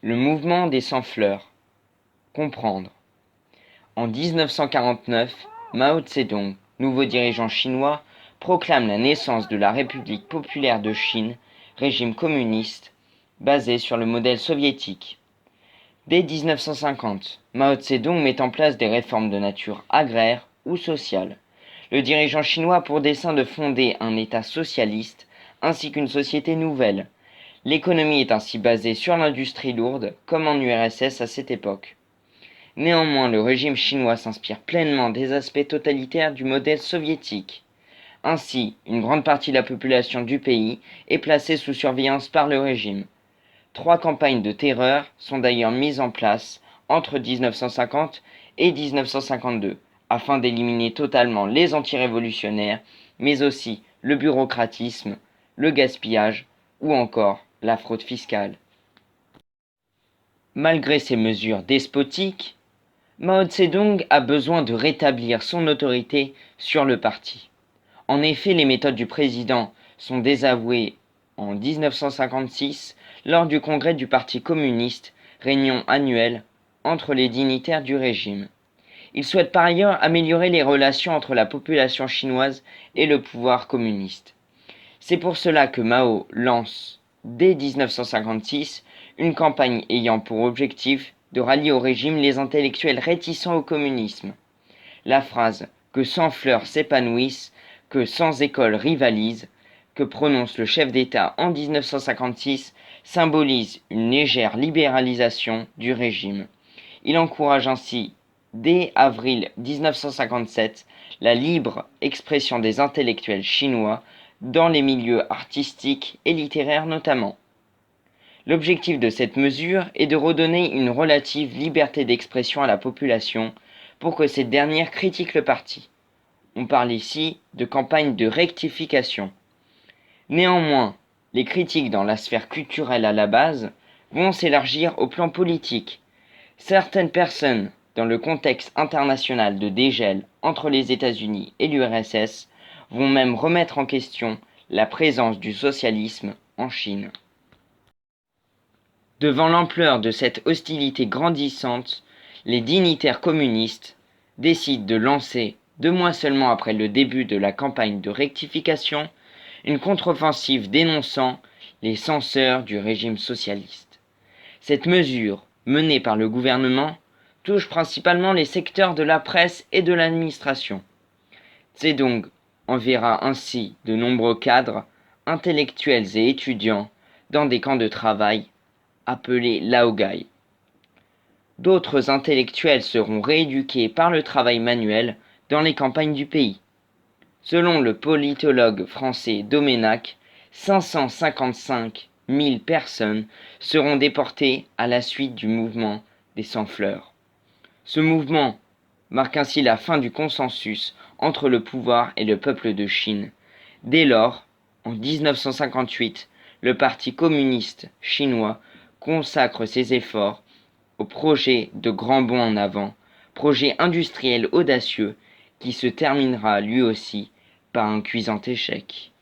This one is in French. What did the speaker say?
Le mouvement des Sans-Fleurs. Comprendre. En 1949, Mao Tse-tung, nouveau dirigeant chinois, proclame la naissance de la République populaire de Chine, régime communiste, basé sur le modèle soviétique. Dès 1950, Mao Tse-tung met en place des réformes de nature agraire ou sociale. Le dirigeant chinois a pour dessein de fonder un État socialiste ainsi qu'une société nouvelle. L'économie est ainsi basée sur l'industrie lourde, comme en URSS à cette époque. Néanmoins, le régime chinois s'inspire pleinement des aspects totalitaires du modèle soviétique. Ainsi, une grande partie de la population du pays est placée sous surveillance par le régime. 3 campagnes de terreur sont d'ailleurs mises en place entre 1950 et 1952, afin d'éliminer totalement les antirévolutionnaires, mais aussi le bureaucratisme, le gaspillage ou encore la fraude fiscale. Malgré ces mesures despotiques, Mao Tse-tung a besoin de rétablir son autorité sur le parti. En effet, les méthodes du président sont désavouées en 1956 lors du congrès du Parti communiste, réunion annuelle entre les dignitaires du régime. Il souhaite par ailleurs améliorer les relations entre la population chinoise et le pouvoir communiste. C'est pour cela que Mao lance, dès 1956, une campagne ayant pour objectif de rallier au régime les intellectuels réticents au communisme. La phrase « que sans fleurs s'épanouissent, que sans école rivalisent » que prononce le chef d'État en 1956 symbolise une légère libéralisation du régime. Il encourage ainsi, dès avril 1957, la libre expression des intellectuels chinois dans les milieux artistiques et littéraires notamment. L'objectif de cette mesure est de redonner une relative liberté d'expression à la population pour que cette dernière critique le parti. On parle ici de campagne de rectification. Néanmoins, les critiques dans la sphère culturelle à la base vont s'élargir au plan politique. Certaines personnes, dans le contexte international de dégel entre les États-Unis et l'URSS, vont même remettre en question la présence du socialisme en Chine. Devant l'ampleur de cette hostilité grandissante, les dignitaires communistes décident de lancer, 2 mois seulement après le début de la campagne de rectification, une contre-offensive dénonçant les censeurs du régime socialiste. Cette mesure, menée par le gouvernement, touche principalement les secteurs de la presse et de l'administration. Tse-tung enverra ainsi de nombreux cadres, intellectuels et étudiants dans des camps de travail appelés laogai. D'autres intellectuels seront rééduqués par le travail manuel dans les campagnes du pays. Selon le politologue français Doménac, 555 000 personnes seront déportées à la suite du mouvement des Sans-Fleurs. Ce mouvement marque ainsi la fin du consensus entre le pouvoir et le peuple de Chine. Dès lors, en 1958, le Parti communiste chinois consacre ses efforts au projet de grand bond en avant, projet industriel audacieux qui se terminera lui aussi par un cuisant échec.